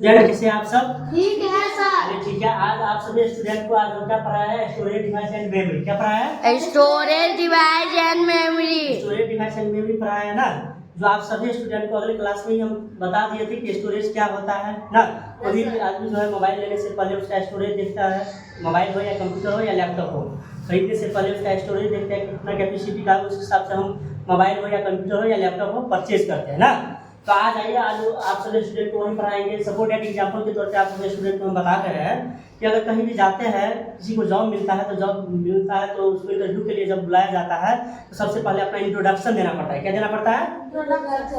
कैसे हैं आप सब? ठीक है सर। ठीक है, आज आप सभी स्टूडेंट को आज हम क्या पढ़ाया है? Storage device and memory. क्या पढ़ाया है? Storage device and memory. Storage device and memory पढ़ाया है ना, जो आप सभी स्टूडेंट को अगले क्लास में ही हम बता दिए थे कि स्टोरेज क्या होता है ना। कोई भी आदमी जो है मोबाइल लेने से पहले उसका स्टोरेज देखता है, मोबाइल हो या कंप्यूटर हो या लैपटॉप हो, खरीदने से पहले उसका स्टोरेज देखते हैं कितना कैपेसिटी का, उस हिसाब से हम मोबाइल हो या कंप्यूटर हो या लैपटॉप हो परचेज करते हैं ना। तो आज आइए, आज आप सभी स्टूडेंट को वही पढ़ाएंगे। सपोर्ट एक एग्जाम्पल के तौर पे आप सभी स्टूडेंट को हम बता कर रहे हैं कि अगर कहीं भी जाते हैं, किसी को जॉब मिलता है तो उसको इंटरव्यू के लिए जब बुलाया जाता है तो सबसे पहले अपना इंट्रोडक्शन देना पड़ता है। क्या देना पड़ता है?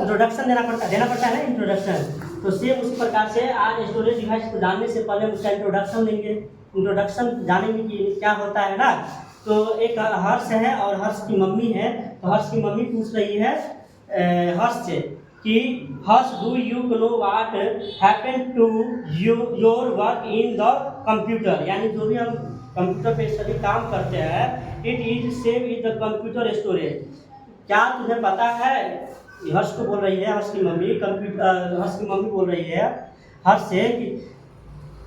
इंट्रोडक्शन देना पड़ता है ना, इंट्रोडक्शन। तो सेम उसी प्रकार से आज स्टोरेज डिवाइस को जानने से पहले हम उसका इंट्रोडक्शन देंगे। इंट्रोडक्शन जानेंगे कि क्या होता है ना। तो एक हर्ष है और हर्ष की मम्मी है। तो हर्ष की मम्मी पूछ रही है हर्ष से कि Harsh, do you know what happen to your work in the computer. यानी जो भी हम कंप्यूटर पे सभी काम करते हैं, it is save in the computer storage. क्या तुम्हें पता है? हर्ष को बोल रही है, हर्ष की मम्मी बोल रही है हर्ष से कि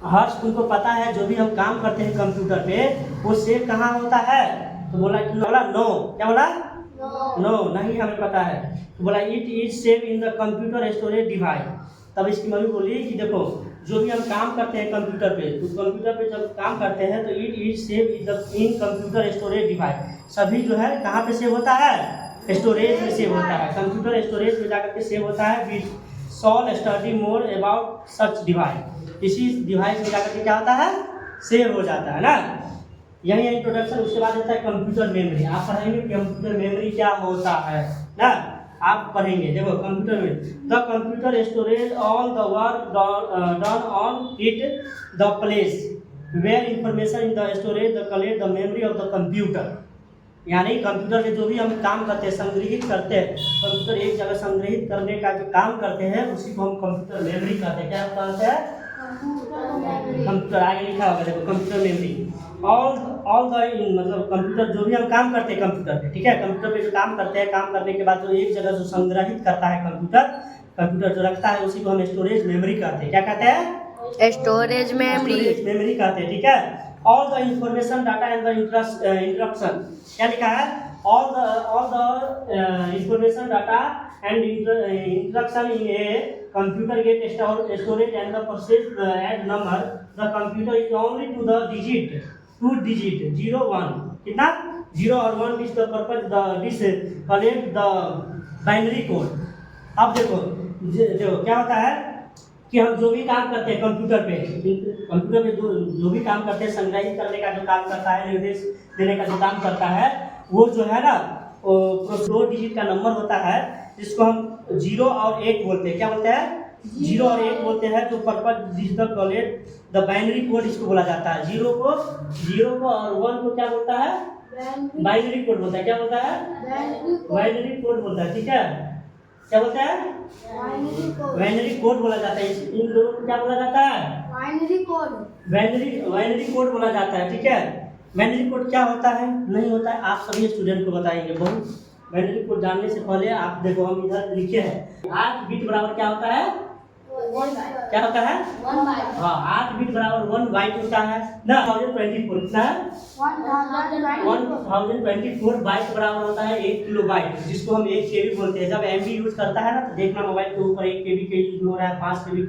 हर्ष, तुमको पता है जो भी हम काम करते हैं कंप्यूटर पे वो सेव कहाँ होता है? तो बोला नो। क्या बोला? नो, नहीं हमें पता है। तो बोला it is save in the computer storage device. तब इसकी मम्मी बोली कि देखो, जो भी हम काम करते हैं कंप्यूटर पे, तो कंप्यूटर पे जब काम करते हैं तो it is save in computer storage device. सभी जो है कहाँ पे सेव होता है? स्टोरेज में सेव होता है। कंप्यूटर स्टोरेज में जाकर के सेव होता है। We shall study more about such device. इसी डिवाइस में जाकर के क्या होता है? सेव हो जाता है ना। यही इंट्रोडक्शन। उसके बाद आता है कंप्यूटर मेमोरी। आप पढ़ेंगे कंप्यूटर मेमोरी क्या होता है ना, आप पढ़ेंगे। देखो कंप्यूटर में the computer storage all the work done on it the place where information in the storage the collect the memory of the computer. यानी कंप्यूटर में जो भी हम काम करते हैं, संग्रहित करते हैं, कंप्यूटर एक जगह संग्रहित करने का जो काम करते हैं उसी को हम कंप्यूटर मेमोरी कहते हैं। क्या कहते हैं? कंप्यूटर। आगे लिखा होगा देखो, कंप्यूटर मेमोरी ऑल द मतलब कंप्यूटर जो भी हम काम करते हैं कंप्यूटर पे, ठीक है, कंप्यूटर पे जो काम करते हैं, काम करने के बाद जो एक जगह जो संग्रहित करता है कंप्यूटर जो रखता है उसी को हम स्टोरेज मेमोरी कहते हैं। क्या कहते हैं? स्टोरेज मेमोरी कहते हैं, ठीक है। All the information data and the interruption. क्या लिखा है? All the information data and interruption in a computer get storage and the process and number the computer is only to the digit 0 1। कितना? 0 और 1 is the purpose this collect the binary code. अब देखो क्या होता है कि हम जो भी काम करते हैं कंप्यूटर पे जो भी काम करते हैं, संग्रहित करने का जो काम करता है, निर्देश देने का जो काम करता है, वो जो है ना 2 डिजिट का नंबर होता है जिसको हम 0 और 1 बोलते हैं। क्या बोलते हैं? 0 और 1 बोलते हैं। जो purpose digital collect the binary code इसको बोला जाता है। 0 को और 1 को क्या बोलता है? बाइनरी कोड बोलता है। क्या बोलता है? बाइनरी कोड बोलता है, ठीक है। क्या बोलता है? बाइनरी कोड बोला जाता है। इन दोनों को क्या बोला जाता है? बाइनरी कोड बोला जाता है, ठीक है। बाइनरी कोड क्या होता है, नहीं होता है, आप सभी स्टूडेंट को बताएंगे। बहुत बाइनरी कोड जानने से पहले आप देखो, हम इधर लिखे हैं 8 बिट बराबर क्या होता है? क्या होता है? 1 बाइट। हाँ, 8 बिट बराबर 1 बाइट होता है ना। 1024 कितना है? 1024 बाइट बराबर होता है 1 किलो बाइट, जिसको हम 1 KB बोलते हैं। जब MB यूज करता है ना तो देखना मोबाइल के ऊपर 1 KB के यूज हो रहा है, 5 KB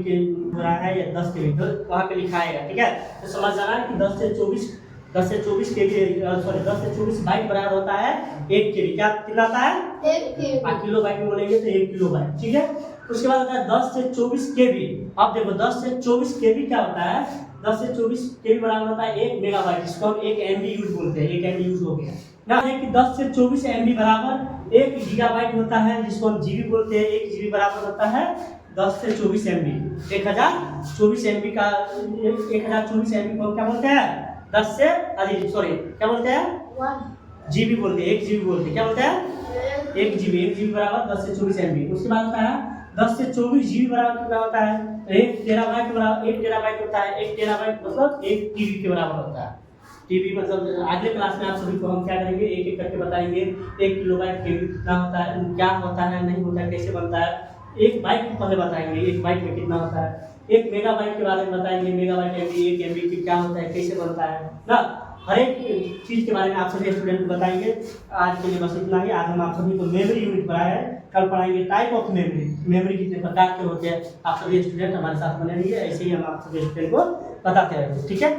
के हो रहा है या 10 KB, तो वहाँ पे लिखा आएगा, ठीक है। तो समझ जाना कि 10 से 24 बाइट बराबर होता है 1 KB। क्या कितना आता है? 1 KB। किलो बाइट में बोलेंगे तो 1 किलो बाइट, ठीक है। उसके बाद आता है 10 से 24 KB। अब देखो 10 से 24 KB क्या होता है? 10 से 24 KB बराबर होता है 1 मेगाबाइट, जिसको हम 1 MB यूज बोलते हैं। 1 MB यूज हो गया ना। है कि 10 से 24 MB बराबर 1 गीगाबाइट होता है, जिसको हम GB बोलते हैं। 1 GB बराबर होता है 10 से 24 MB। 1024 MB का 1024 MB को क्या बोलते हैं? 10 से क्या बोलते हैं? GB बोलते हैं, 1 GB बोलते हैं। क्या बोलते हैं? 1 GB बराबर 10 से 24 MB। उसके बाद होता है 10 से 24 GB बराबर कितना होता है? 1 टेराबाइट बराबर 1 टेराबाइट होता है। 1 टेराबाइट मतलब 1 TB के बराबर होता है। TB मतलब अगले क्लास में आप सभी को हम क्या करेंगे, एक एक करके बताएंगे। 1 किलोबाइट KB कितना होता है, क्या होता है, नहीं होता है, कैसे बनता है, एक बाइट पहले बताएंगे, एक बाइट में कितना होता है। एक मेगाबाइट के बारे में बताएंगे, मेगाबाइट एमबी, एक एमबी की क्या होता है, कैसे बनता है ना। हर एक चीज़ के बारे में आप सभी स्टूडेंट को बताएंगे। आज के लिए बस इतना ही। आज हम आप सभी को मेमोरी यूनिट पढ़ाए हैं। कल पढ़ाएंगे टाइप ऑफ मेमोरी, मेमोरी कितने प्रकार के होते हैं। आप सभी स्टूडेंट हमारे साथ बने रहिए, ऐसे ही हम आप सभी स्टूडेंट को बताते रहेंगे, ठीक है।